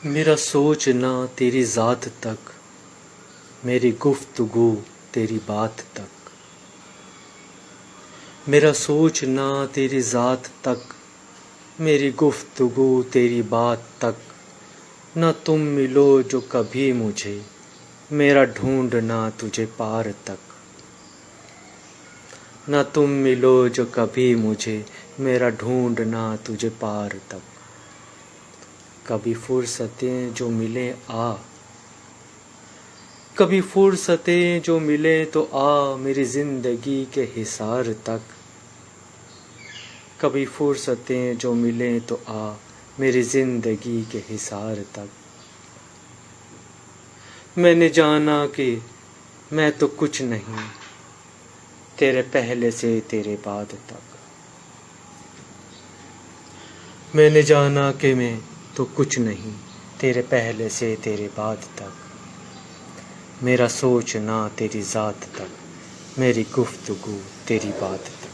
میرا سوچنا تیری ذات تک، میری گفتگو تیری بات تک۔ میرا سوچنا تیری ذات تک، میری گفتگو تیری بات تک۔ نہ تم ملو جو کبھی مجھے، میرا ڈھونڈنا تجھے پار تک۔ نہ تم ملو جو کبھی مجھے، میرا ڈھونڈنا تجھے پار تک۔ کبھی فرصتیں جو ملیں آ، کبھی فرصتیں جو ملیں تو آ میری زندگی کے حصار تک۔ کبھی فرصتیں جو ملیں تو آ میری زندگی کے حصار تک۔ میں نے جانا کہ میں تو کچھ نہیں، تیرے پہلے سے تیرے بعد تک۔ میں نے جانا کہ میں تو کچھ نہیں، تیرے پہلے سے تیرے بعد تک۔ میرا سوچنا تیری ذات تک، میری گفتگو تیری بات تک۔